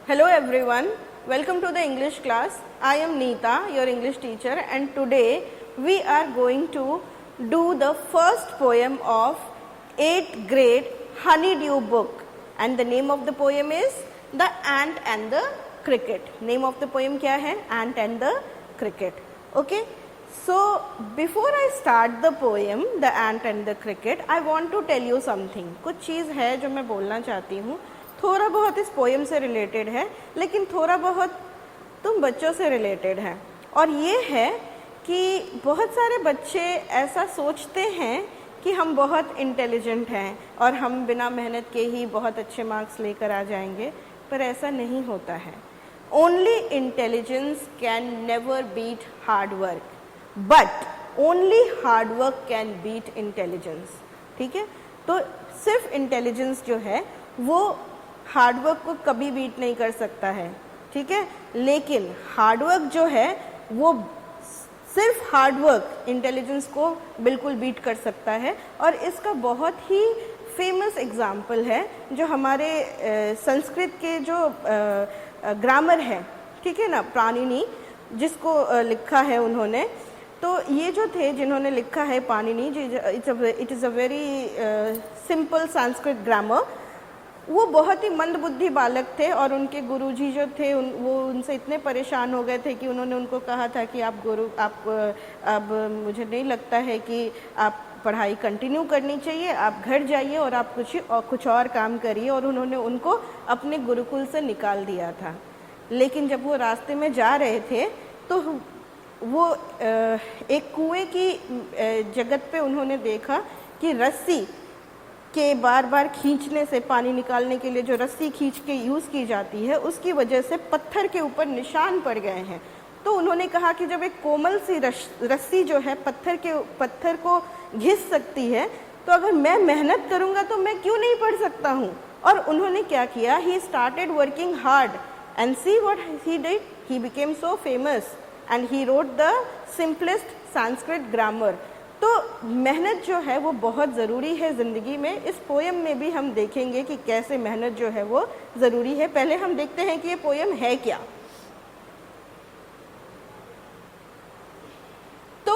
Hello everyone, welcome to the English class. I am Neeta, your English teacher, and today we are going to do the first poem of 8th grade Honeydew book, and the name of the poem is The Ant and the Cricket. Name of the poem क्या है? Ant and the Cricket. Okay, so before I start the poem The Ant and the Cricket, I want to tell you something. कुछ चीज़ है जो मैं बोलना चाहती हूँ, थोड़ा बहुत इस पोएम से रिलेटेड है, लेकिन थोड़ा बहुत तुम बच्चों से रिलेटेड है। और ये है कि बहुत सारे बच्चे ऐसा सोचते हैं कि हम बहुत इंटेलिजेंट हैं और हम बिना मेहनत के ही बहुत अच्छे मार्क्स लेकर आ जाएंगे, पर ऐसा नहीं होता है। Only intelligence can never beat hard work, but only hard work can beat intelligence. ठीक है, तो सिर्फ इंटेलिजेंस जो है वो हार्डवर्क को कभी बीट नहीं कर सकता है। ठीक है, लेकिन हार्डवर्क जो है वो सिर्फ हार्डवर्क इंटेलिजेंस को बिल्कुल बीट कर सकता है। और इसका बहुत ही फेमस एग्जाम्पल है जो हमारे संस्कृत के जो ग्रामर है, ठीक है ना, पाणिनि, जिसको लिखा है उन्होंने। तो ये जो थे जिन्होंने लिखा है Panini, it is a very simple Sanskrit grammar. वो बहुत ही मंदबुद्धि बालक थे और उनके गुरुजी जो थे वो उनसे इतने परेशान हो गए थे कि उन्होंने उनको कहा था कि आप अब मुझे नहीं लगता है कि आप पढ़ाई कंटिन्यू करनी चाहिए, आप घर जाइए और आप कुछ और काम करिए। और उन्होंने उनको अपने गुरुकुल से निकाल दिया था। लेकिन जब वो रास्ते में जा रहे थे तो वो एक कुएं की जगत पे उन्होंने देखा कि रस्सी के बार बार खींचने से, पानी निकालने के लिए जो रस्सी खींच के यूज़ की जाती है, उसकी वजह से पत्थर के ऊपर निशान पड़ गए हैं। तो उन्होंने कहा कि जब एक कोमल सी रस्सी जो है पत्थर को घिस सकती है, तो अगर मैं मेहनत करूँगा तो मैं क्यों नहीं पढ़ सकता हूँ। और उन्होंने क्या किया, he started working hard and see what he did, he became so famous and he wrote the simplest Sanskrit grammar. तो मेहनत जो है वो बहुत ज़रूरी है ज़िंदगी में। इस पोएम में भी हम देखेंगे कि कैसे मेहनत जो है वो ज़रूरी है। पहले हम देखते हैं कि ये पोएम है क्या। तो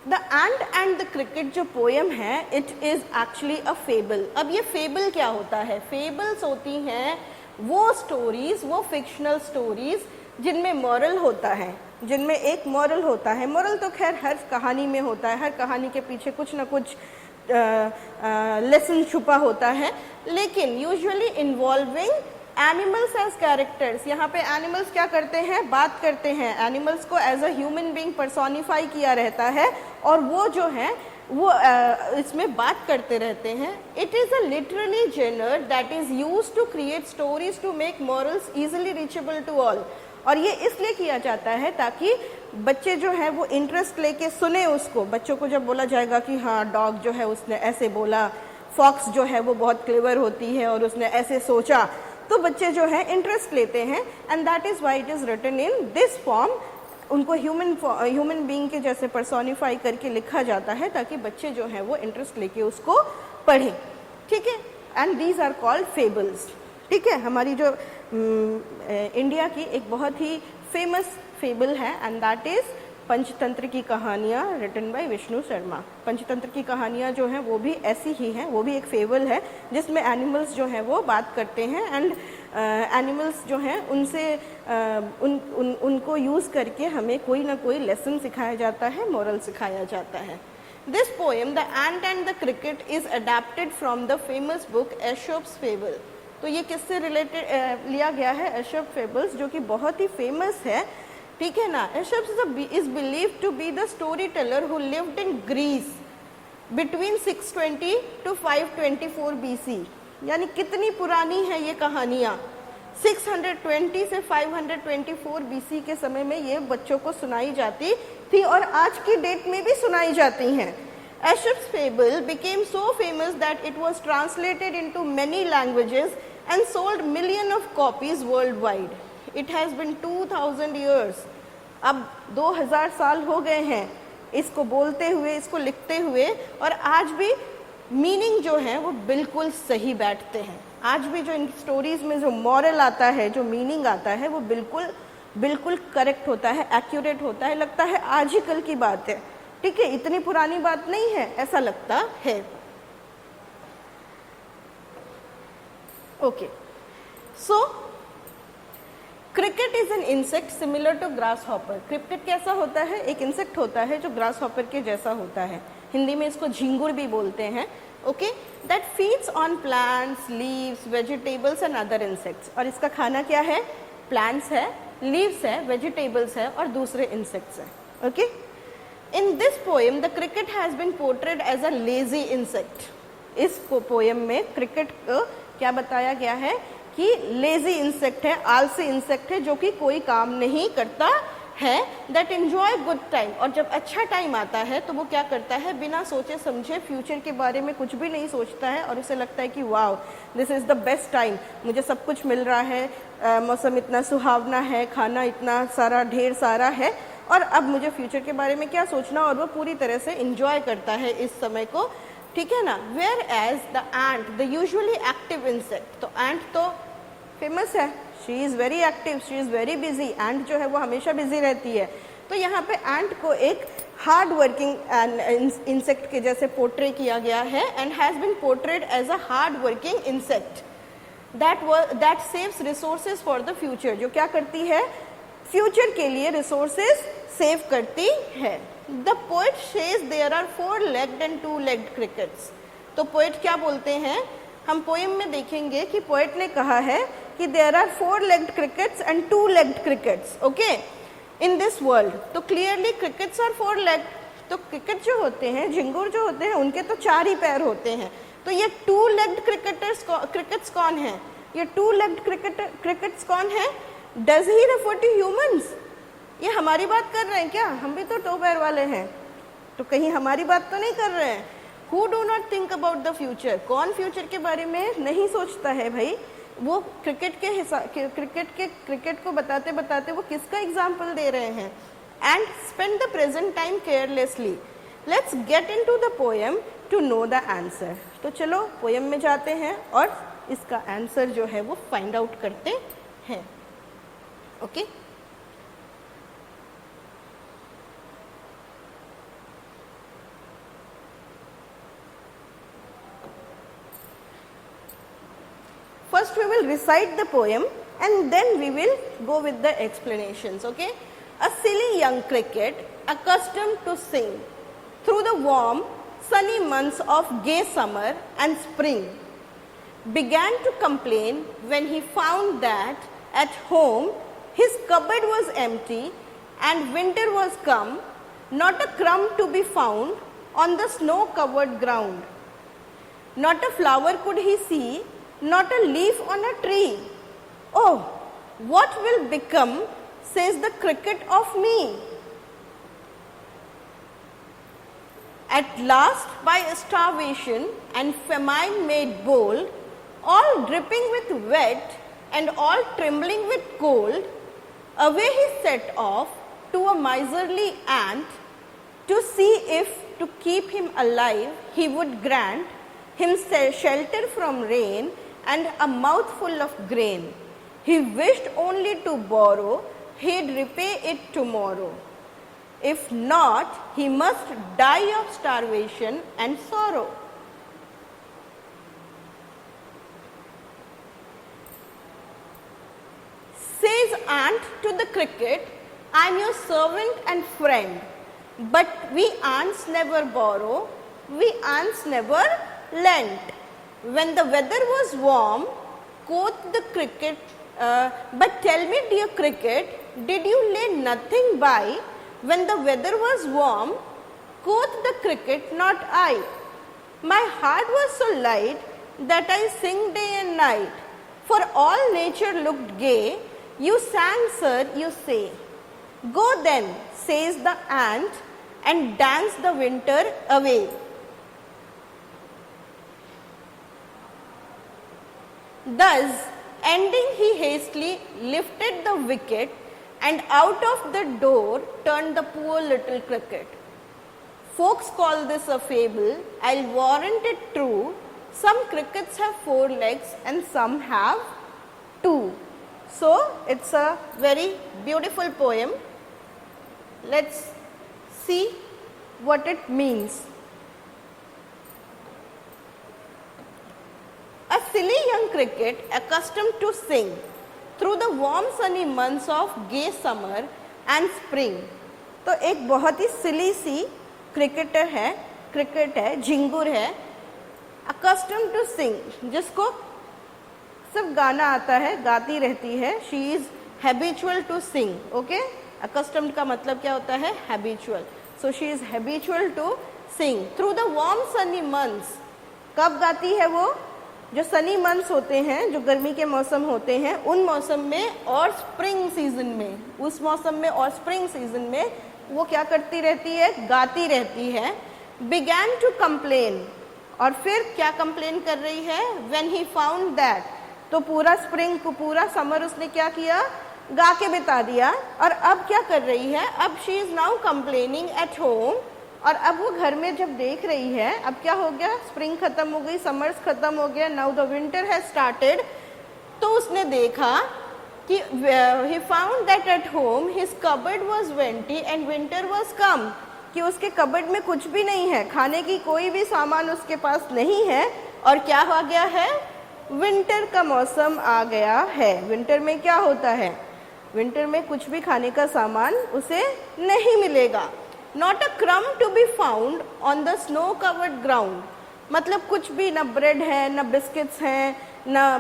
the ant and the cricket जो पोएम है, it is actually a fable. अब ये फेबल क्या होता है? फेबल्स होती हैं वो स्टोरीज, वो फिक्शनल स्टोरीज जिनमें मॉरल होता है, जिनमें एक मॉरल होता है। मॉरल तो खैर हर कहानी में होता है, हर कहानी के पीछे कुछ ना कुछ लेसन छुपा होता है, लेकिन usually involving animals as characters. यहाँ पे एनिमल्स क्या करते हैं? बात करते हैं। एनिमल्स को as a human being personify किया रहता है और वो जो है वो इसमें बात करते रहते हैं। It is a literally genre that is used to create stories to make morals easily reachable to all. और ये इसलिए किया जाता है ताकि बच्चे जो है वो इंटरेस्ट लेके सुने उसको। बच्चों को जब बोला जाएगा कि हाँ डॉग जो है उसने ऐसे बोला, फॉक्स जो है वो बहुत क्लेवर होती है और उसने ऐसे सोचा, तो बच्चे जो है इंटरेस्ट लेते हैं। And that is why it is written in this form. उनको ह्यूमन बीइंग के जैसे पर्सोनिफाई करके लिखा जाता है ताकि बच्चे जो हैं वो इंटरेस्ट लेके उसको पढ़ें। ठीक है, and these are called fables. ठीक है, हमारी जो इंडिया की एक बहुत ही फेमस फेबल है एंड दैट इज़ पंचतंत्र की कहानियाँ रिटन बाय विष्णु शर्मा। पंचतंत्र की कहानियाँ जो हैं वो भी ऐसी ही हैं, वो भी एक फेबल है जिसमें एनिमल्स जो हैं वो बात करते हैं एंड एनिमल्स जो हैं उनसे उनको यूज़ करके हमें कोई ना कोई लेसन सिखाया जाता है, मॉरल सिखाया जाता है। This poem the ant and the cricket is adapted from the famous book Aesop's fable. तो ये किससे रिलेटेड लिया गया है? एशोप फेबल्स, जो कि बहुत ही फेमस है। ठीक है ना। Aesop's is believed to be the story teller who lived in Greece between 620 to 524 BC। यानी कितनी पुरानी है ये कहानियाँ? 620 से 524 BC के समय में ये बच्चों को सुनाई जाती थी और आज की डेट में भी सुनाई जाती हैं। Aesop's fable became so famous that it was translated into many languages and sold millions of copies worldwide. It has been 2000 years. अब 2000 साल हो गए हैं इसको बोलते हुए, इसको लिखते हुए, और आज भी मीनिंग जो है वो बिल्कुल सही बैठते हैं। आज भी जो इन स्टोरीज में जो मॉरल आता है, जो मीनिंग आता है, वो बिल्कुल बिल्कुल करेक्ट होता है, एक्यूरेट होता है, लगता है आज ही कल की बात है, ठीक है, इतनी पुरानी बात नहीं है, ऐसा लगता है। Okay, so cricket is an insect similar to grasshopper. Cricket कैसा होता है? एक इंसेक्ट होता है जो ग्रास हॉपर के जैसा होता है, हिंदी में इसको झिंगुर भी बोलते हैं। Okay, that feeds on plants, leaves, vegetables and other insects. और इसका खाना क्या है? प्लांट्स है, लीव्स है, वेजिटेबल्स है और दूसरे इंसेक्ट्स है। Okay, in this poem the cricket has been portrayed as a lazy insect. इस पोएम में क्रिकेट को क्या बताया गया है कि लेजी इंसेक्ट है, आलसी इंसेक्ट है, जो कि कोई काम नहीं करता है, दैट एंजॉय गुड टाइम। और जब अच्छा टाइम आता है तो वो क्या करता है? बिना सोचे समझे फ्यूचर के बारे में कुछ भी नहीं सोचता है और उसे लगता है कि wow this is the best time, मुझे सब कुछ मिल रहा है, मौसम इतना सुहावना है, खाना इतना सारा ढेर सारा है और अब मुझे फ्यूचर के बारे में क्या सोचना, और वो पूरी तरह से इंजॉय करता है इस समय को, ठीक है ना। Whereas the ant, the usually active insect, तो एंट तो फेमस है, she is very active, she is very busy, ant जो है वो हमेशा बिजी रहती है। तो यहाँ पे एंट को एक हार्ड वर्किंग इंसेक्ट के जैसे पोर्ट्रे किया गया है and has been portrayed as a hard working insect that saves resources for the future, जो क्या करती है? फ्यूचर के लिए रिसोर्सेज सेव करती है। The poet says there are 4 legged and 2 legged crickets। तो पोएट क्या बोलते हैं? हम पोएम में देखेंगे कि पोएट ने कहा है कि there are 4 legged crickets and 2 legged crickets, okay, in this world. तो क्लियरली क्रिकेट्स आर 4 legged। तो क्रिकेट जो होते हैं, झिंगुर जो होते हैं, उनके तो 4 ही पैर होते हैं। तो ये 2 legged क्रिकेट्स कौन है? ये 2 legged क्रिकेट्स कौन है? Does he refer to humans? ये हमारी बात कर रहे हैं क्या? हम भी तो 2 पैर वाले हैं, तो कहीं हमारी बात तो नहीं कर रहे हैं? Who do not think about the future? कौन फ्यूचर के बारे में नहीं सोचता है भाई? वो क्रिकेट को बताते बताते वो किसका एग्जाम्पल दे रहे हैं? And spend the present time carelessly. Let's get into the poem to know the answer. तो चलो पोएम में जाते हैं और इसका आंसर जो है वो फाइंड आउट करते हैं। Okay, first we will recite the poem and then we will go with the explanations. Okay, a silly young cricket accustomed to sing through the warm sunny months of gay summer and spring began to complain when he found that at home his cupboard was empty and winter was come, not a crumb to be found on the snow covered ground. Not a flower could he see, not a leaf on a tree. Oh, what will become, says the cricket, of me? At last, by starvation and famine made bold, all dripping with wet and all trembling with cold, away he set off to a miserly ant to see if, to keep him alive, he would grant him shelter from rain and a mouthful of grain. He wished only to borrow, he'd repay it tomorrow. If not, he must die of starvation and sorrow. Says ant to the cricket, I'm your servant and friend, but we ants never borrow, we ants never lent. When the weather was warm, quoth the cricket, but tell me, dear cricket, did you lay nothing by? When the weather was warm, quoth the cricket, not I. My heart was so light that I sing day and night. For all nature looked gay, you sang, sir, you say. Go then, says the ant, and dance the winter away. Thus, ending, he hastily lifted the wicket, and out of the door turned the poor little cricket. Folks call this a fable, I'll warrant it true, Some crickets have 4 legs and some have 2. So it's a very beautiful poem. Let's see what it means. A silly young cricket accustomed to sing through the warm sunny months of gay summer and spring. तो एक बहुत ही सिली सी cricket है, झिंगुर है, accustomed to sing, जिसको सब गाना आता है, गाती रहती है. She is habitual to sing. Okay? Accustomed का मतलब क्या होता है? Habitual. So she is habitual to sing through the warm sunny months. कब गाती है वो? जो सनी मंथ्स होते हैं, जो गर्मी के मौसम होते हैं, उन मौसम में और स्प्रिंग सीजन में, उस मौसम में और स्प्रिंग सीजन में वो क्या करती रहती है? गाती रहती है. Began to complain. और फिर क्या कंप्लेन कर रही है? When he found that. तो पूरा स्प्रिंग को, पूरा समर उसने क्या किया? गा के बिता दिया. और अब क्या कर रही है? अब she is now complaining at home. और अब वो घर में जब देख रही है, अब क्या हो गया? स्प्रिंग खत्म हो गई, समर्स खत्म हो गया, now the winter has started. तो उसने देखा कि he found that at home his cupboard was empty and winter was come. कि उसके कबर्ड में कुछ भी नहीं है, खाने की कोई भी सामान उसके पास नहीं है. और क्या हो गया है? विंटर का मौसम आ गया है. विंटर में क्या होता है? विंटर में कुछ भी खाने का सामान उसे नहीं मिलेगा. Not a crumb to be found on the snow covered ground. मतलब कुछ भी, ना ब्रेड है, ना बिस्किट्स हैं, ना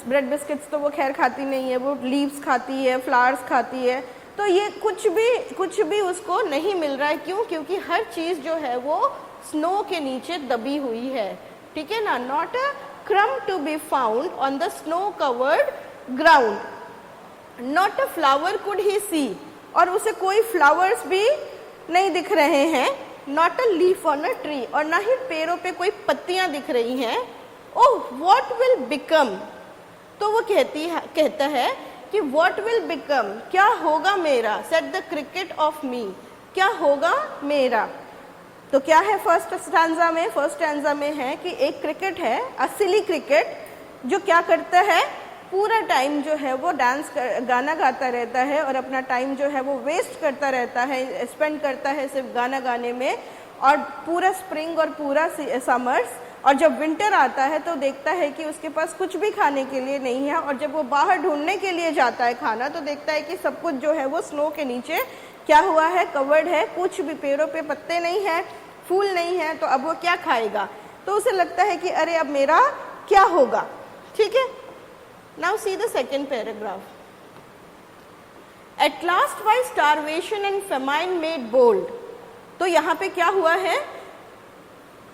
ब्रेड बिस्किट्स तो वो खैर खाती नहीं है, वो लीव्स खाती है, फ्लावर्स खाती है. तो ये कुछ भी उसको नहीं मिल रहा है. क्यों? क्योंकि हर चीज जो है वो स्नो के नीचे दबी हुई है. ठीक है ना? Not a crumb to be found on the snow covered ground. Not a flower could he see. और उसे कोई फ्लावर्स भी नहीं दिख रहे हैं. Not a leaf on a tree. और ना ही पेड़ों पे कोई पत्तियां दिख रही हैं. Oh, what will become? तो वो कहता है कि what will become, क्या होगा मेरा? Said the cricket of me. क्या होगा मेरा? तो क्या है फर्स्ट स्टैंजा में? फर्स्ट स्टैंजा में है कि एक क्रिकेट है, असली क्रिकेट, जो क्या करता है? पूरा टाइम जो है वो गाना गाता रहता है और अपना टाइम जो है वो वेस्ट करता रहता है, स्पेंड करता है सिर्फ गाना गाने में. और पूरा स्प्रिंग और पूरा समर्स, और जब विंटर आता है तो देखता है कि उसके पास कुछ भी खाने के लिए नहीं है. और जब वो बाहर ढूंढने के लिए जाता है खाना, तो देखता है कि सब कुछ जो है वो स्नो के नीचे क्या हुआ है? कवर्ड है. कुछ भी पेड़ों पे पत्ते नहीं है, फूल नहीं है. तो अब वो क्या खाएगा? तो उसे लगता है कि अरे अब मेरा क्या होगा. ठीक है. Now see the second paragraph. At last by starvation and famine made bold. तो यहाँ पे क्या हुआ है?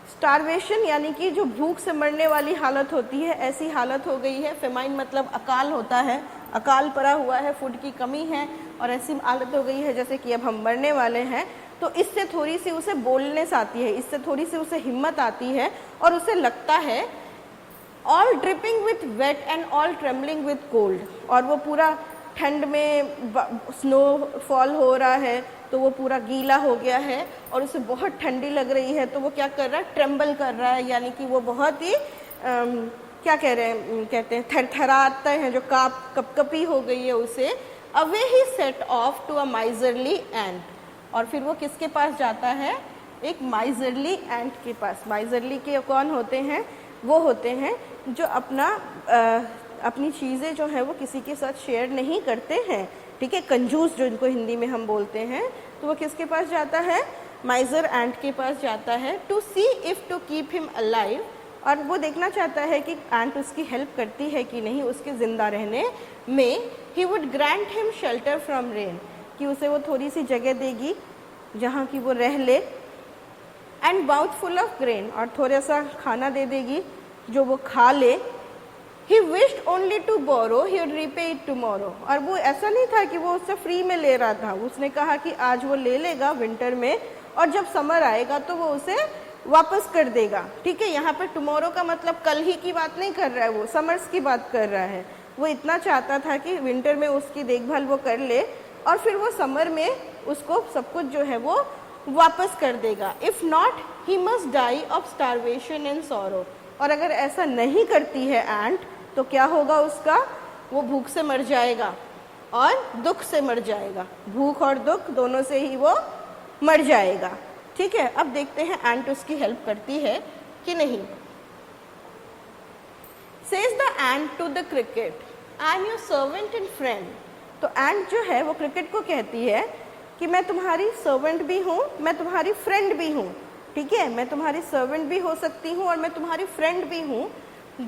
स्टारवेशन यानी कि जो भूख से मरने वाली हालत होती है, ऐसी हालत हो गई है. फेमाइन मतलब अकाल होता है, अकाल पड़ा हुआ है, फूड की कमी है, और ऐसी हालत हो गई है जैसे कि अब हम मरने वाले हैं. तो इससे थोड़ी सी उसे बोलनेस आती है, इससे थोड़ी सी उसे हिम्मत आती है. और उसे लगता है all dripping with wet and all trembling with cold. और वो पूरा ठंड में स्नो फॉल हो रहा है तो वो पूरा गीला हो गया है और उसे बहुत ठंडी लग रही है. तो वो क्या कर रहा है? ट्रेम्बल कर रहा है, यानी कि वो बहुत ही क्या कहते हैं थरथराता है, जो कपकपी हो गई है उसे. अवे ही set off to a miserly ant. और फिर वो किसके पास जाता है? एक माइजरली एंट के पास. माइजरली के कौन होते हैं? वो होते हैं जो अपनी चीज़ें जो है वो किसी के साथ शेयर नहीं करते हैं. ठीक है, कंजूस जो इनको हिंदी में हम बोलते हैं. तो वो किसके पास जाता है? माइजर एंट के पास जाता है. To see if to keep him alive. और वो देखना चाहता है कि एंट उसकी हेल्प करती है कि नहीं उसके ज़िंदा रहने में. He would grant him shelter from rain. कि उसे वो थोड़ी सी जगह देगी जहाँ की वो रह ले. And mouth full of grain. और थोड़ा सा खाना दे देगी जो वो खा ले. He wished only to borrow, he would repay it tomorrow. और वो ऐसा नहीं था कि वो उससे फ्री में ले रहा था. उसने कहा कि आज वो ले लेगा विंटर में, और जब समर आएगा तो वो उसे वापस कर देगा. ठीक है, यहाँ पर टुमारो का मतलब कल ही की बात नहीं कर रहा है, वो समर्स की बात कर रहा है. वो इतना चाहता था कि विंटर में उसकी देखभाल वो कर ले और फिर वो समर में उसको सब कुछ जो है वो वापस कर देगा. If not he must die of starvation and sorrow. और अगर ऐसा नहीं करती है एंट तो क्या होगा उसका, वो भूख से मर जाएगा और दुख से मर जाएगा, भूख और दुख दोनों से ही वो मर जाएगा। ठीक है, अब देखते हैं एंट उसकी हेल्प करती है कि नहीं। Says the ant to the cricket, I am your servant and friend। तो एंट जो है वो क्रिकेट को कहती है कि मैं तुम्हारी सर्वेंट भी हूँ, मैं तुम्हारी फ्रेंड भी हूँ। ठीक है, मैं तुम्हारी सर्वेंट भी हो सकती हूँ और मैं तुम्हारी फ्रेंड भी हूँ,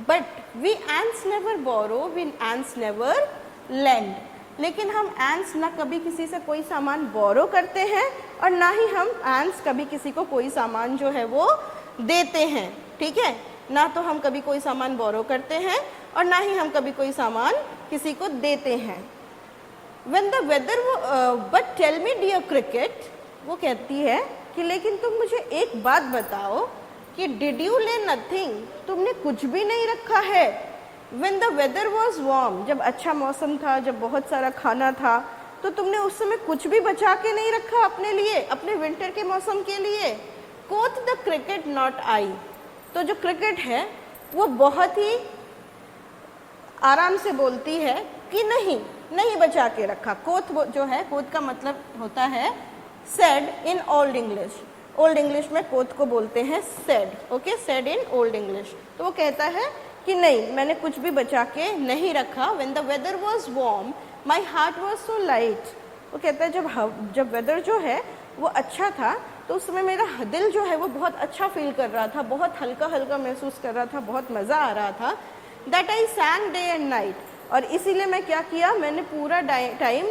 but we ants never borrow, we ants never lend. लेकिन हम एंट्स ना कभी किसी से कोई सामान बोरो करते हैं और ना ही हम एंट्स कभी किसी को कोई सामान जो है वो देते हैं। ठीक है, ना तो हम कभी कोई सामान बोरो करते हैं और ना ही हम कभी कोई सामान किसी को देते हैं। When the weather but tell me dear cricket, वो कहती है कि लेकिन तुम मुझे एक बात बताओ कि did you lay nothing, तुमने कुछ भी नहीं रखा है। When the weather was warm, जब अच्छा मौसम था, जब बहुत सारा खाना था, तो तुमने उस समय कुछ भी बचा के नहीं रखा अपने लिए, अपने विंटर के मौसम के लिए। Quoth the cricket not I, तो जो क्रिकेट है वो बहुत ही आराम से बोलती है कि नहीं बचा के रखा। कोथ जो है, कोथ का मतलब होता है said in old English. Old English में कोथ को बोलते हैं said. Okay, said in old English. तो वो कहता है कि नहीं, मैंने कुछ भी बचा के नहीं रखा। When the weather was warm my heart was so light. वो कहता है जब वेदर जो है वो अच्छा था तो उस समय मेरा दिल जो है वो बहुत अच्छा फील कर रहा था, बहुत हल्का हल्का महसूस कर रहा था, बहुत मज़ा आ रहा था। That I sang day and night, और इसीलिए मैं क्या किया, मैंने पूरा टाइम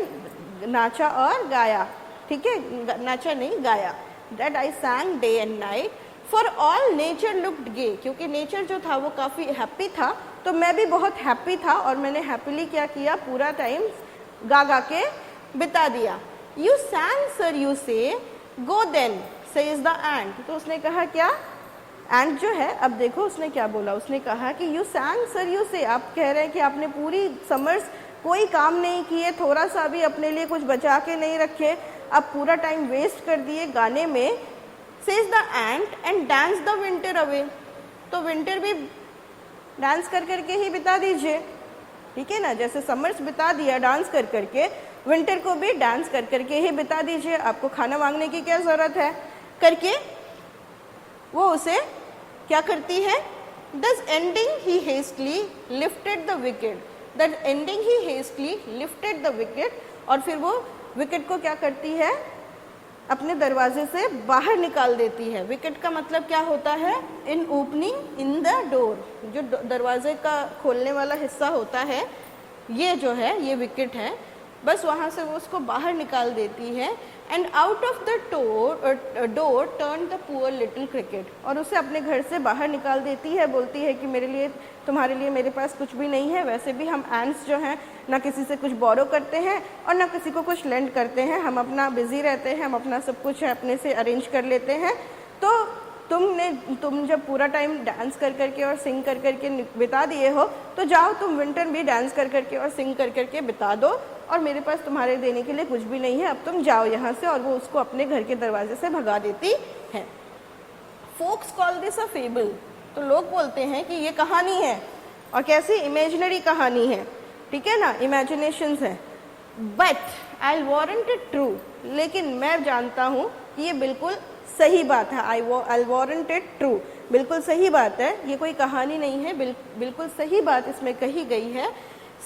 नाचा और गाया। ठीक है, नाचा नहीं गाया। That I sang day and night for all nature looked gay, क्योंकि नेचर जो था वो काफ़ी हैप्पी था, तो मैं भी बहुत हैप्पी था और मैंने हैप्पीली क्या किया, पूरा टाइम गा के बिता दिया। यू सैंग सर यू से गो देन सेज द एंट। तो उसने कहा क्या, एंट जो है, अब देखो उसने क्या बोला, उसने कहा कि यू सैंग सर यू से, आप कह रहे हैं कि आपने पूरी समर्स कोई काम नहीं किए, थोड़ा सा भी अपने लिए कुछ बचा के नहीं रखे, आप पूरा टाइम वेस्ट कर दिए गाने में। Says the ant and dance the winter away, तो विंटर भी डांस कर करके ही बिता दीजिए। ठीक है ना, जैसे समर्स बिता दिया डांस कर करके, विंटर को भी डांस कर करके ही बिता दीजिए। आपको खाना मांगने की क्या ज़रूरत है करके वो उसे क्या करती है, दस ending he hastily lifted the wicket, that ending he hastily lifted the wicket, और फिर वो विकेट को क्या करती है, अपने दरवाजे से बाहर निकाल देती है। विकेट का मतलब क्या होता है, इन ओपनिंग इन द डोर, जो दरवाजे का खोलने वाला हिस्सा होता है, ये जो है ये विकेट है, बस वहाँ से वो उसको बाहर निकाल देती है। And out of the door turn the poor little cricket, और उसे अपने घर से बाहर निकाल देती है, बोलती है कि मेरे लिए, तुम्हारे लिए मेरे पास कुछ भी नहीं है। वैसे भी हम एंट्स जो हैं ना किसी से कुछ बोरो करते हैं और ना किसी को कुछ लेंड करते हैं, हम अपना बिजी रहते हैं, हम अपना सब कुछ अपने से अरेंज कर लेते हैं। तो तुम जब पूरा टाइम डांस कर करके और सिंग कर करके बिता दिए हो, तो जाओ तुम विंटर भी डांस कर करके और सिंग कर करके बिता दो, और मेरे पास तुम्हारे देने के लिए कुछ भी नहीं है, अब तुम जाओ यहाँ से। और वो उसको अपने घर के दरवाजे से भगा देती है। Folks call this a fable, तो लोग बोलते हैं कि ये कहानी है, और कैसी इमेजिनरी कहानी है, ठीक है ना, इमेजिनेशंस है। But I warrant it true, लेकिन मैं जानता हूँ कि ये बिल्कुल सही बात है। आई वारंट इट ट्रू, बिल्कुल सही बात है, ये कोई कहानी नहीं है, बिल्कुल सही बात इसमें कही गई है।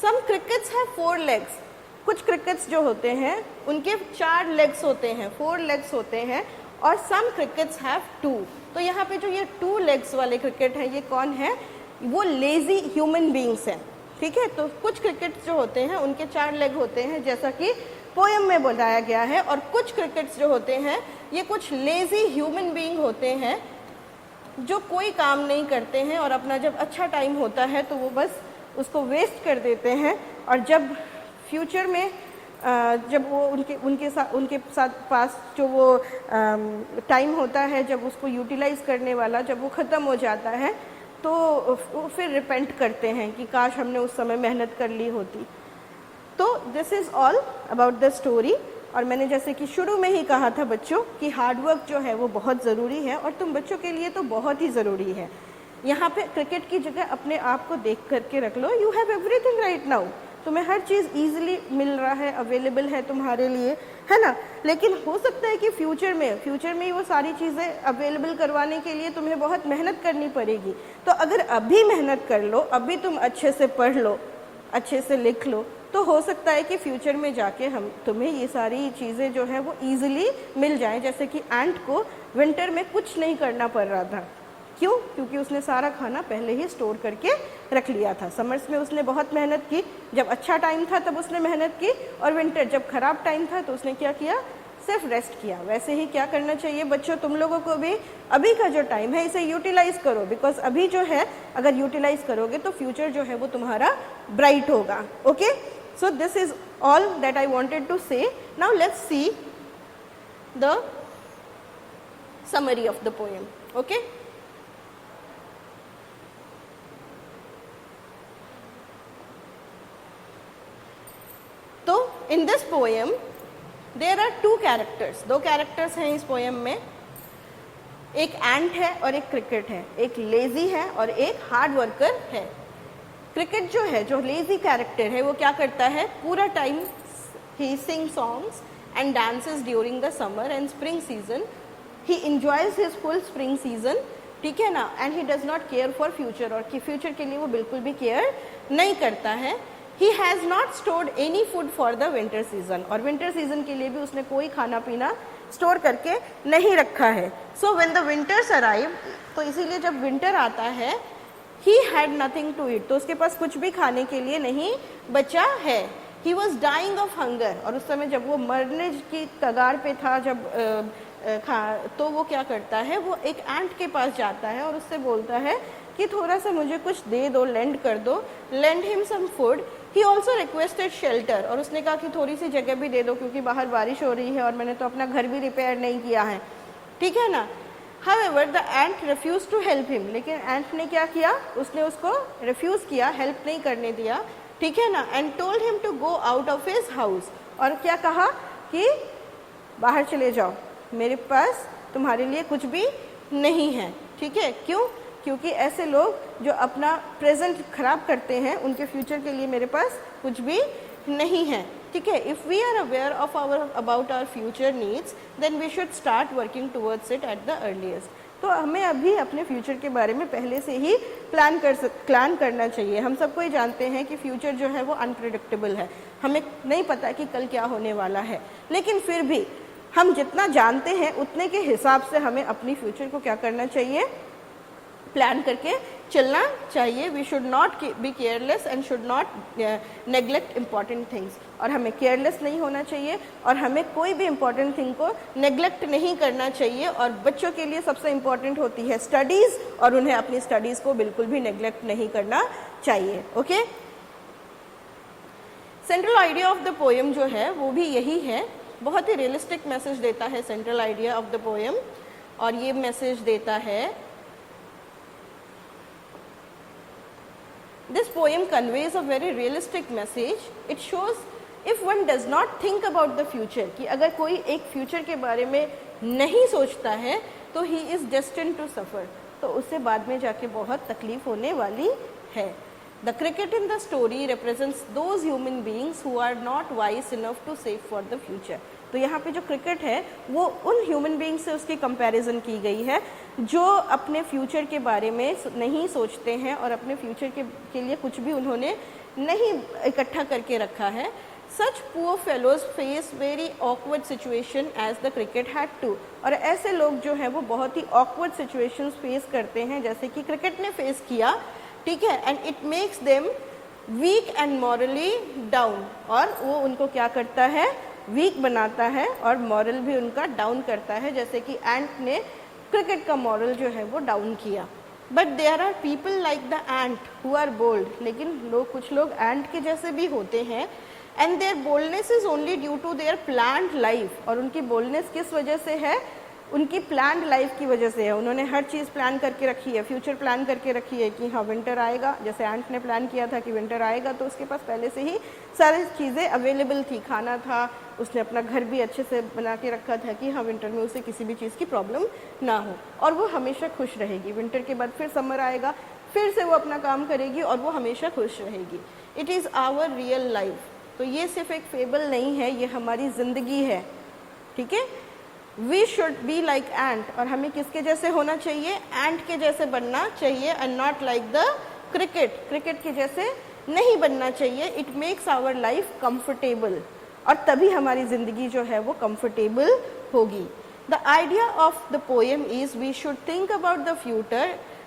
सम क्रिकेट्स हैव 4 legs, कुछ क्रिकेट्स जो होते हैं उनके 4 legs होते हैं, 4 legs होते हैं, और सम क्रिकेट्स हैव 2। तो यहाँ पे जो ये 2 legs वाले क्रिकेट है, ये कौन है, वो लेजी ह्यूमन बींग्स हैं। ठीक है, तो कुछ क्रिकेट्स जो होते हैं उनके 4 लेग होते हैं, जैसा कि पोएम में बताया गया है, और कुछ क्रिकेट्स जो होते हैं ये कुछ लेजी ह्यूमन बीइंग होते हैं जो कोई काम नहीं करते हैं, और अपना जब अच्छा टाइम होता है तो वो बस उसको वेस्ट कर देते हैं, और जब फ्यूचर में जब वो उनके साथ पास जो वो टाइम होता है, जब उसको यूटिलाइज करने वाला जब वो ख़त्म हो जाता है, तो वो फिर रिपेंट करते हैं कि काश हमने उस समय मेहनत कर ली होती। तो this is all about the story. और मैंने जैसे कि शुरू में ही कहा था बच्चों कि हार्डवर्क जो है वो बहुत ज़रूरी है, और तुम बच्चों के लिए तो बहुत ही ज़रूरी है। यहाँ पे क्रिकेट की जगह अपने आप को देख करके रख लो, you have everything right now, तुम्हें हर चीज़ ईजिली मिल रहा है, अवेलेबल है तुम्हारे लिए, है ना। लेकिन हो सकता है कि फ्यूचर में वो सारी चीज़ें अवेलेबल करवाने के लिए तुम्हें बहुत मेहनत करनी पड़ेगी। तो अगर अभी मेहनत कर लो, अभी तुम अच्छे से पढ़ लो, अच्छे से लिख लो, तो हो सकता है कि फ्यूचर में जाके तुम्हें ये सारी चीज़ें जो है वो ईजिली मिल जाएं। जैसे कि एंट को विंटर में कुछ नहीं करना पड़ रहा था, क्यों? क्योंकि उसने सारा खाना पहले ही स्टोर करके रख लिया था। समर्स में उसने बहुत मेहनत की, जब अच्छा टाइम था तब उसने मेहनत की, और विंटर जब खराब टाइम था तो उसने क्या किया? सिर्फ रेस्ट किया। वैसे ही क्या करना चाहिए बच्चों, तुम लोगों को भी अभी का जो टाइम है इसे यूटिलाइज करो, बिकॉज अभी जो है अगर यूटिलाइज करोगे तो फ्यूचर जो है वो तुम्हारा ब्राइट होगा। Okay, so this is all that I wanted to say. Now let's see the summary of the poem. Okay, तो in this poem there are two characters, दो कैरेक्टर्स हैं इस पोएम में। एक एंट है और एक क्रिकेट है, एक लेजी है और एक हार्ड वर्कर है। क्रिकेट जो है, जो लेजी कैरेक्टर है, वो क्या करता है? पूरा time he sing songs and dances during the summer and spring season, he enjoys his full spring season, ठीक है ना, and he does not care for future, और कि फ्यूचर के लिए वो बिल्कुल भी केयर नहीं करता है। He has not stored any food for the winter season, और विंटर सीजन के लिए भी उसने कोई खाना पीना स्टोर करके नहीं रखा है। So when the winters arrive, तो इसीलिए जब विंटर आता है, he had nothing to eat, तो उसके पास कुछ भी खाने के लिए नहीं बचा है। He was dying of hunger, और उस समय जब वो मरने की कगार पे था, तो वो क्या करता है? वो एक एंट के पास जाता है और उससे बोलता है कि थोड़ा सा मुझे कुछ दे दो, लेंड कर दो, lend him some food. He also requested shelter, और उसने कहा कि थोड़ी सी जगह भी दे दो क्योंकि बाहर बारिश हो रही है और मैंने तो अपना घर भी रिपेयर नहीं किया है, ठीक है ना। However the ant refuse to help him, लेकिन एंट ने क्या किया? उसने उसको रिफ्यूज किया, हेल्प नहीं करने दिया, ठीक है ना। And told him to go out of his house, और क्या कहा कि बाहर चले जाओ, मेरे पास तुम्हारे लिए कुछ भी नहीं है, ठीक है। क्यों? क्योंकि ऐसे लोग जो अपना प्रेजेंट खराब करते हैं, उनके फ्यूचर के लिए मेरे पास कुछ भी नहीं है, ठीक है। If we are aware of about our future needs, then we should start working towards it at the earliest. तो हमें अभी अपने फ्यूचर के बारे में पहले से ही प्लान करना चाहिए। हम सबको ही जानते हैं कि फ्यूचर जो है वो अनप्रिडिक्टेबल है, हमें नहीं पता कि कल क्या होने वाला है, लेकिन फिर भी हम जितना जानते हैं उतने के हिसाब से हमें अपनी फ्यूचर को क्या करना चाहिए? प्लान करके चलना चाहिए। We should not be careless and should not neglect important things, और हमें केयरलेस नहीं होना चाहिए और हमें कोई भी इम्पॉर्टेंट थिंग को नेग्लेक्ट नहीं करना चाहिए। और बच्चों के लिए सबसे इम्पॉर्टेंट होती है स्टडीज़, और उन्हें अपनी स्टडीज़ को बिल्कुल भी नेग्लेक्ट नहीं करना चाहिए। Okay, central idea of the poem जो है वो भी यही है, बहुत ही रियलिस्टिक मैसेज देता है central idea of the poem, और ये मैसेज देता है, this poem conveys a very realistic message. It shows if one does not think about the future, कि अगर कोई एक फ्यूचर के बारे में नहीं सोचता है तो he is destined to suffer, तो उससे बाद में जाके बहुत तकलीफ होने वाली है। The cricket in the story represents those human beings who are not wise enough to save for the future. तो यहाँ पे जो क्रिकेट है वो उन ह्यूमन बीइंग से उसकी कंपैरिजन की गई है जो अपने फ्यूचर के बारे में नहीं सोचते हैं और अपने फ्यूचर के लिए कुछ भी उन्होंने नहीं इकट्ठा करके रखा है। Such poor fellows face very awkward situation as the cricket had to, और ऐसे लोग जो हैं वो बहुत ही ऑकवर्ड सिचुएशंस फेस करते हैं जैसे कि क्रिकेट ने फेस किया, ठीक है। And it makes them weak and morally down, और वो उनको क्या करता है? वीक बनाता है और मॉरल भी उनका डाउन करता है, जैसे कि एंट ने क्रिकेट का मॉरल जो है वो डाउन किया। But there are people like the ant who are bold, लेकिन कुछ लोग एंट के जैसे भी होते हैं। And their boldness is only due to their planned life, और उनकी बोल्डनेस किस वजह से है? उनकी प्लान्ड लाइफ की वजह से है। उन्होंने हर चीज़ प्लान करके रखी है, फ्यूचर प्लान करके रखी है कि हाँ विंटर आएगा, जैसे एंट ने प्लान किया था कि विंटर आएगा, तो उसके पास पहले से ही सारी चीज़ें अवेलेबल थी, खाना था, उसने अपना घर भी अच्छे से बना के रखा था कि हाँ विंटर में उसे किसी भी चीज़ की प्रॉब्लम ना हो, और वो हमेशा खुश रहेगी। विंटर के बाद फिर समर आएगा, फिर से वो अपना काम करेगी और वो हमेशा खुश रहेगी। It is our real life. तो ये सिर्फ एक फेबल नहीं है, ये हमारी ज़िंदगी है, ठीक है। वी शुड बी लाइक एंट, और हमें किसके जैसे होना चाहिए? एंट के जैसे बनना चाहिए, and not like the cricket. Cricket के जैसे नहीं बनना चाहिए। It makes our life comfortable, और तभी हमारी ज़िंदगी जो है वो कंफर्टेबल होगी। The idea of the poem is we should think about the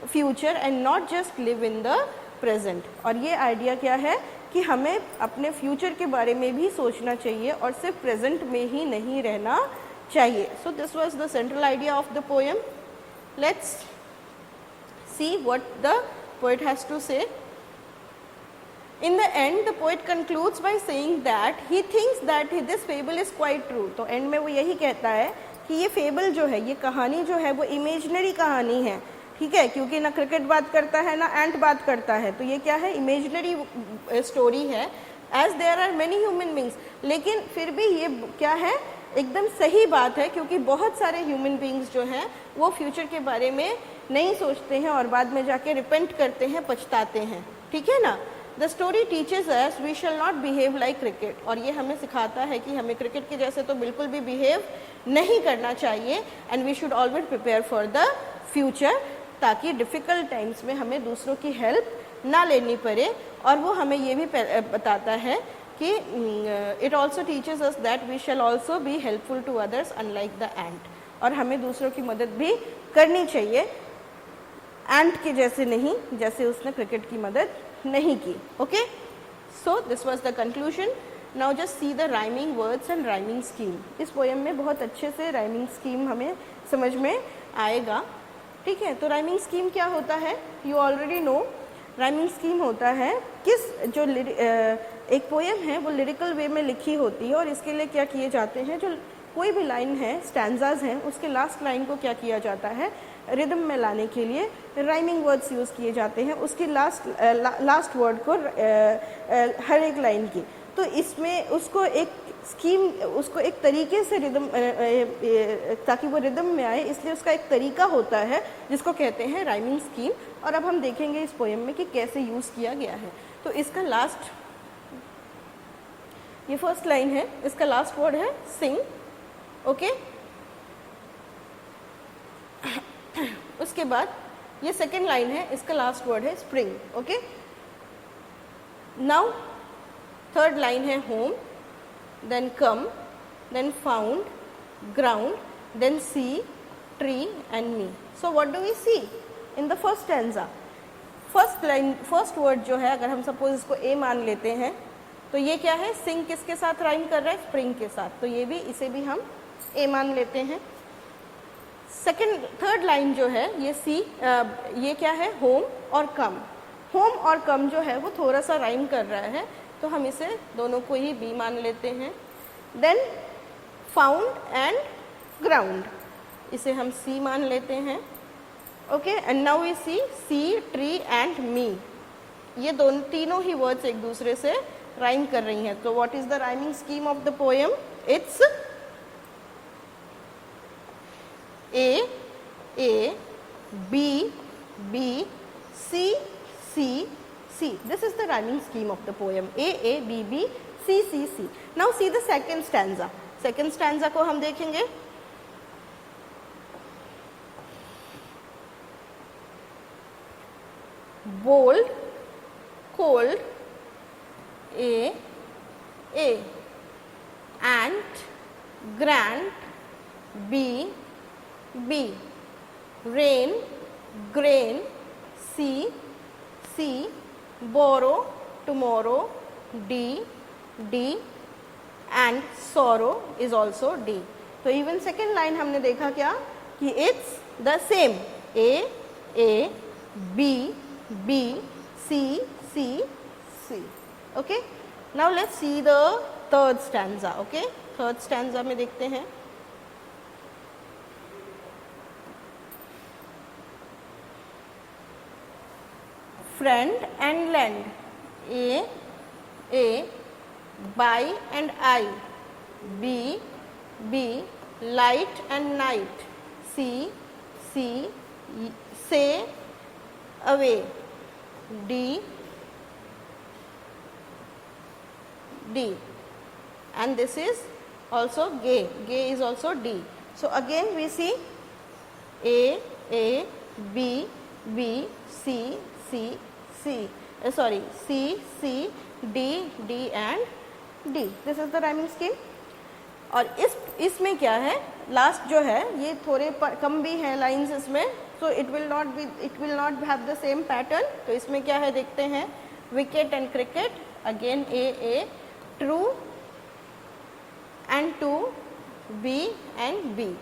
future and not just live in the present. और ये आइडिया क्या है कि हमें अपने फ्यूचर के बारे में भी सोचना चाहिए और सिर्फ प्रेजेंट में ही नहीं रहना चाहिए। So this was the central idea of the poem. Let's see what the poet has to say. In the end, the poet concludes by saying that he thinks that this fable is quite true. तो end में वो यही कहता है कि ये fable जो है, ये कहानी जो है वो इमेजिनरी कहानी है, ठीक है, क्योंकि ना क्रिकेट बात करता है ना एंट बात करता है, तो ये क्या है? इमेजिनरी स्टोरी है, as there are many human beings. लेकिन फिर भी ये क्या है? एकदम सही बात है, क्योंकि बहुत सारे ह्यूमन बींग्स जो हैं वो फ्यूचर के बारे में नहीं सोचते हैं और बाद में जाके रिपेंट करते हैं, पछताते हैं, ठीक है ना। The story teaches us we shall not behave like cricket, और ये हमें सिखाता है कि हमें क्रिकेट के जैसे तो बिल्कुल भी बिहेव नहीं करना चाहिए। And we should always prepare for the future, ताकि डिफ़िकल्ट टाइम्स में हमें दूसरों की हेल्प ना लेनी पड़े। और वो हमें ये भी बताता है कि it also teaches us that we shall also be helpful to others unlike the ant, और हमें दूसरों की मदद भी करनी चाहिए, एंट के जैसे नहीं, जैसे उसने क्रिकेट की मदद नहीं की। Okay, so this was the conclusion. Now just see the rhyming words and rhyming scheme. इस पोएम में बहुत अच्छे से राइमिंग स्कीम हमें समझ में आएगा, ठीक है। तो राइमिंग स्कीम क्या होता है? You already know. Rhyming scheme होता है किस जो एक पोएम है वो लिरिकल वे में लिखी होती है, और इसके लिए क्या किए जाते हैं, जो कोई भी लाइन है, स्टैंजाज हैं, उसके लास्ट लाइन को क्या किया जाता है? रिदम में लाने के लिए राइमिंग वर्ड्स यूज़ किए जाते हैं, उसकी लास्ट वर्ड को हर एक लाइन की। तो इसमें उसको एक स्कीम, उसको एक तरीके से रिदम, ताकि वो रिदम में आए, इसलिए उसका एक तरीका होता है जिसको कहते हैं राइमिंग स्कीम। और अब हम देखेंगे इस पोएम में कि कैसे यूज़ किया गया है। तो इसका लास्ट, ये फर्स्ट लाइन है, इसका लास्ट वर्ड है सिंग, ओके। उसके बाद ये सेकेंड लाइन है, इसका लास्ट वर्ड है spring, okay. Now third line है home, then come, then found, ground, then see, tree and me. So what do we see in the first stanza? First line, first word जो है, अगर हम suppose इसको ए मान लेते हैं, तो ये क्या है? सिंग किसके साथ राइम कर रहा है? स्प्रिंग के साथ, तो ये भी, इसे भी हम ए मान लेते हैं। थर्ड लाइन जो है ये सी, ये क्या है? होम और कम। होम और कम जो है वो थोड़ा सा राइम कर रहा है, तो हम इसे दोनों को ही बी मान लेते हैं। देन फाउंड एंड ग्राउंड, इसे हम सी मान लेते हैं, okay. And now we see, tree and me, ये दोनों तीनों ही वर्ड्स एक दूसरे से राइम कर रही हैं। तो what is the rhyming scheme of the poem? It's A, B, B, C, C, C. This is the rhyming scheme of the poem. A, B, B, C, C, C. Now see the second stanza. Second stanza को हम देखेंगे। Bold, cold, A, ant, grant, B, B, rain, grain, C, borrow, tomorrow, D, and sorrow is also D. तो even second line हमने देखा क्या कि it's the same, A, B, B, C, C. Okay. Now let's see the third stanza. Okay. Third stanza में देखते हैं। Friend and lend, A, buy and I, B, B, light and night. C, C, say, away. D, D, and this is also gay. Gay is also D. So again we see A, B, B, C, C, C. C, C, D, D and D. This is the rhyming scheme. और इसमें क्या है, last जो है ये थोड़े कम भी हैं लाइंस इसमें, so it will not have the same pattern. तो इसमें क्या है देखते हैं. Wicket and cricket, again A, true and 2, B and B.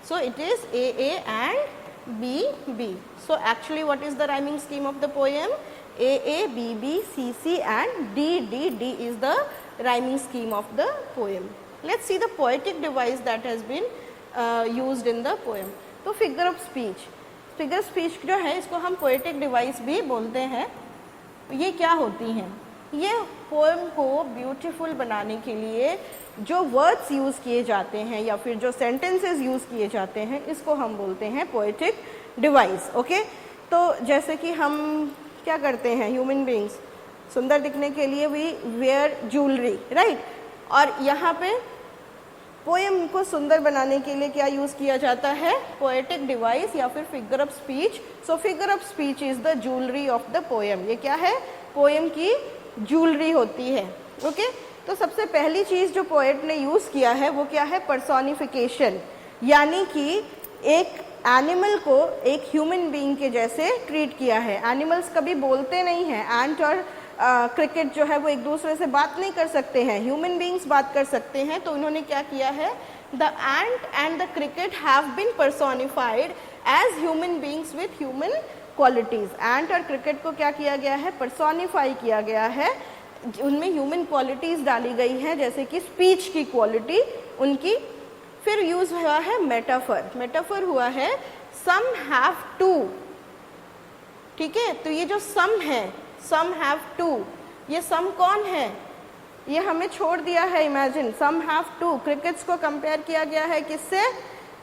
So it is A and B. So actually what is the rhyming scheme of the poem? A, B, C and D is the rhyming scheme of the poem. Let's see the poetic device that has been used in the poem. तो figure of speech जो है इसको हम poetic device भी बोलते हैं. ये क्या होती हैं? ये पोएम को ब्यूटीफुल बनाने के लिए जो वर्ड्स यूज़ किए जाते हैं या फिर जो सेंटेंसेस यूज़ किए जाते हैं इसको हम बोलते हैं पोएटिक डिवाइस. ओके, तो जैसे कि हम क्या करते हैं, ह्यूमन बीइंग्स सुंदर दिखने के लिए वी वेयर ज्वेलरी, राइट. और यहाँ पे पोएम को सुंदर बनाने के लिए क्या यूज़ किया जाता है, पोएटिक डिवाइस या फिर figure of speech. So figure of speech is the jewellery of the poem. ये क्या है, पोएम की ज्वेलरी होती है. ओके, तो सबसे पहली चीज़ जो पोएट ने यूज़ किया है वो क्या है, पर्सोनिफिकेशन. यानी कि एक एनिमल को एक ह्यूमन बीइंग के जैसे ट्रीट किया है. एनिमल्स कभी बोलते नहीं हैं. एंट और क्रिकेट जो है वो एक दूसरे से बात नहीं कर सकते हैं, ह्यूमन बीइंग्स बात कर सकते हैं. तो उन्होंने क्या किया है, the ant and the cricket have been personified as human beings with human qualities. Ant और क्रिकेट को क्या किया गया है, पर्सोनिफाई किया गया है, उनमें ह्यूमन क्वालिटीज़ डाली गई हैं जैसे कि स्पीच की क्वालिटी उनकी. फिर यूज़ हुआ है मेटाफर. मेटाफर हुआ है सम हैव टू. ठीक है, तो ये जो सम है, सम हैव टू, ये सम कौन है, ये हमें छोड़ दिया है. Imagine some have to. Crickets को कंपेयर किया गया है किससे,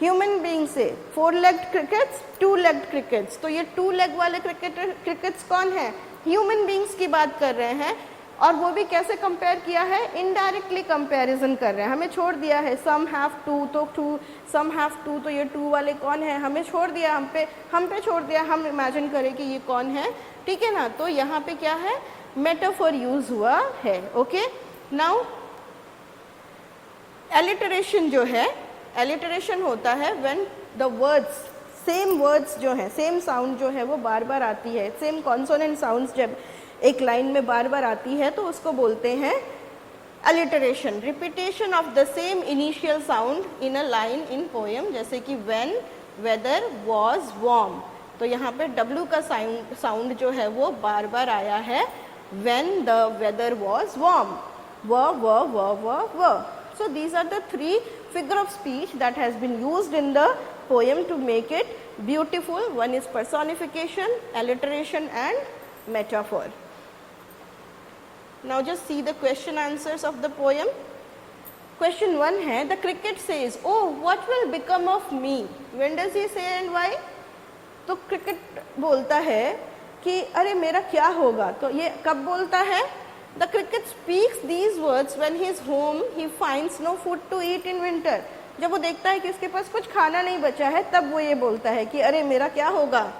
ह्यूमन बीइंग से. 4 लेग्ड क्रिकेट्स, 2 लेग्ड क्रिकेट्स. तो ये 2 लेग वाले क्रिकेट्स कौन है, ह्यूमन बीइंग्स की बात कर रहे हैं. और वो भी कैसे कंपेयर किया है, इनडायरेक्टली कंपैरिजन कर रहे हैं. हमें छोड़ दिया है सम हैव टू, तो सम हैव टू, तो ये 2 वाले कौन है, हमें छोड़ दिया, हम पे छोड़ दिया. हम इमेजिन करें कि ये कौन है. ठीक है ना. तो यहाँ पे क्या है, मेटाफर यूज हुआ है. ओके, नाउ एलिटरेशन जो है, एलिटरेशन होता है when the words, same words जो है, सेम साउंड जो है वो बार बार आती है. सेम कॉन्सोनेंट साउंड्स जब एक लाइन में बार बार आती है तो उसको बोलते हैं alliteration. Repetition of the same initial sound in a line in poem, जैसे कि व्हेन, वेदर, वाज, वार्म. तो यहाँ पे W का साउंड जो है वो बार बार आया है. When the weather was warm, व. So these are the 3 figure of speech that has been used in the poem to make it beautiful. One is personification, alliteration and metaphor. Now just see the question answers of the poem. Question 1 है, the cricket says, oh what will become of me. When does he say and why? तो cricket बोलता है कि अरे मेरा क्या होगा. तो ये कब बोलता है, the cricket speaks these words when he is home he finds no food to eat in winter. जब वो देखता है कि उसके पास कुछ खाना नहीं बचा है तब वो ये बोलता है कि अरे मेरा क्या होगा.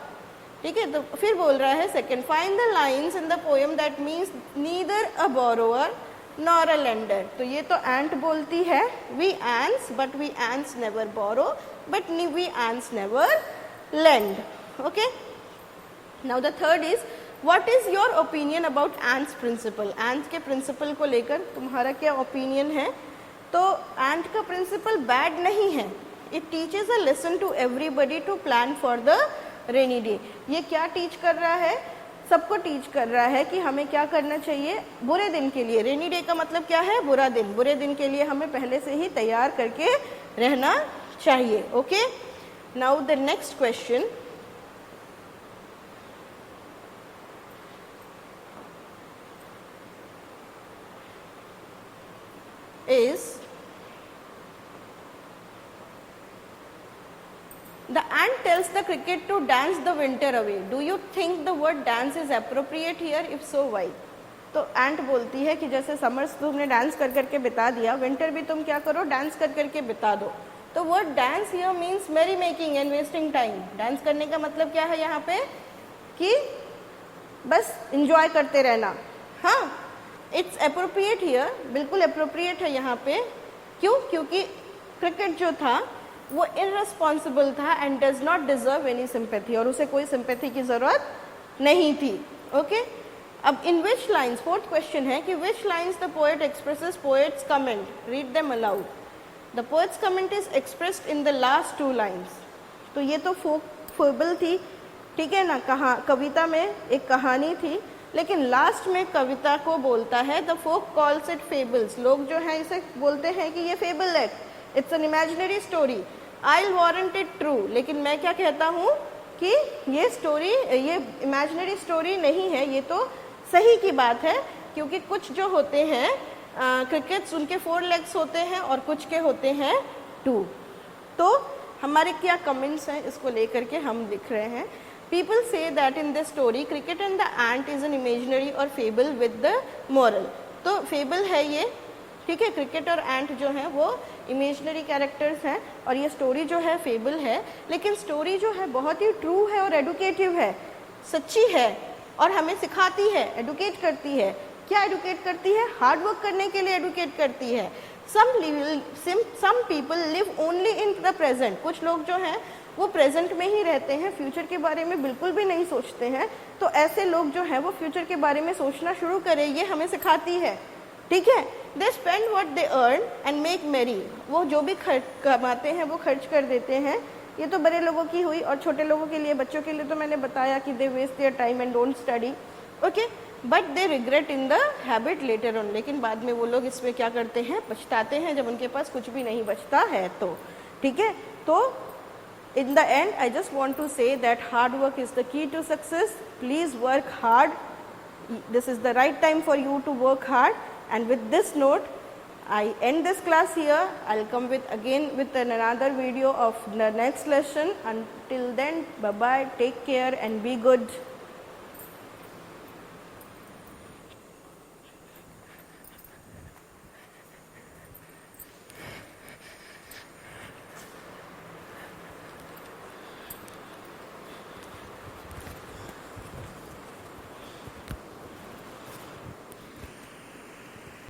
ठीक है, तो फिर बोल रहा है second, find the lines in the poem that means neither a borrower nor a lender. तो ये तो एंट बोलती है, we ants but we ants never borrow but we ants never lend. Okay, now the third is, what is your opinion about ant's principle. Ant के principle को लेकर तुम्हारा क्या ओपिनियन है. तो एंट का प्रिंसिपल बैड नहीं है. It teaches a lesson to everybody to plan for the rainy day. ये क्या टीच कर रहा है, सबको टीच कर रहा है कि हमें क्या करना चाहिए बुरे दिन के लिए. रेनी डे का मतलब क्या है, बुरा दिन. बुरे दिन के लिए हमें पहले से ही तैयार करके रहना चाहिए. Okay, now the next question is The ant tells the cricket to dance the winter away. Do you think the word dance is appropriate here? If so, why? तो एंट बोलती है कि जैसे समर्स तुमने डांस कर करके बिता दिया, विंटर भी तुम क्या करो, डांस कर करके बिता दो. तो वर्ड डांस हियर मीन्स मेरी making and wasting time. Dance करने का मतलब क्या है यहाँ पे कि बस इंजॉय करते रहना. हाँ, इट्स अप्रोप्रिएट हियर, बिल्कुल अप्रोप्रिएट है यहाँ पे. क्यों? क्योंकि क्रिकेट जो था वो इररिस्पॉन्सिबल था and does not deserve any sympathy, और उसे कोई सिंपैथी की जरूरत नहीं थी. ओके, अब in which lines, fourth question है कि which lines the poet expresses poet's comment, read them aloud. The poet's comment is expressed in the last 2 lines. तो ये तो फेबल थी, ठीक है ना, कविता में एक कहानी थी, लेकिन लास्ट में कविता को बोलता है the folk calls it fables. लोग जो है इसे बोलते हैं कि ये फेबल है, it's an imaginary story. I will warrant it true, लेकिन मैं क्या कहता हूँ कि ये स्टोरी, ये इमेजिनरी स्टोरी नहीं है, ये तो सही की बात है. क्योंकि कुछ जो होते हैं क्रिकेट्स, उनके 4 लेग्स होते हैं और कुछ के होते हैं 2. तो हमारे क्या कमेंट्स हैं इसको लेकर के हम लिख रहे हैं. People say that in this story cricket and the ant is an imaginary और फेबल विद द मॉरल. तो फेबल है ये, ठीक है. क्रिकेट और एंट जो है वो इमेजिनरी कैरेक्टर्स हैं और ये स्टोरी जो है फेबल है, लेकिन स्टोरी जो है बहुत ही ट्रू है और एडुकेटिव है, सच्ची है और हमें सिखाती है, एडुकेट करती है. क्या एडुकेट करती है? हार्ड वर्क करने के लिए एडुकेट करती है. Some people live only in the present. कुछ लोग जो हैं वो प्रेजेंट में ही रहते हैं, फ्यूचर के बारे में बिल्कुल भी नहीं सोचते हैं. तो ऐसे लोग जो हैं वो फ्यूचर के बारे में सोचना शुरू करें, ये हमें सिखाती है, ठीक है. They spend what they earn and make मेरी. वो जो भी कमाते हैं वो खर्च कर देते हैं. ये तो बड़े लोगों की हुई, और छोटे लोगों के लिए, बच्चों के लिए तो मैंने बताया कि they waste their time and don't study. Okay, but they regret in the habit later on. लेकिन बाद में वो लोग इसमें क्या करते हैं, पछताते हैं जब उनके पास कुछ भी नहीं बचता है. तो ठीक है, तो in the end I just want to say that hard work is the key to success. Please work hard. This is the right time for you to work hard. And with this note, I end this class here. I'll come again with another video of the next lesson. Until then, bye bye, take care and be good.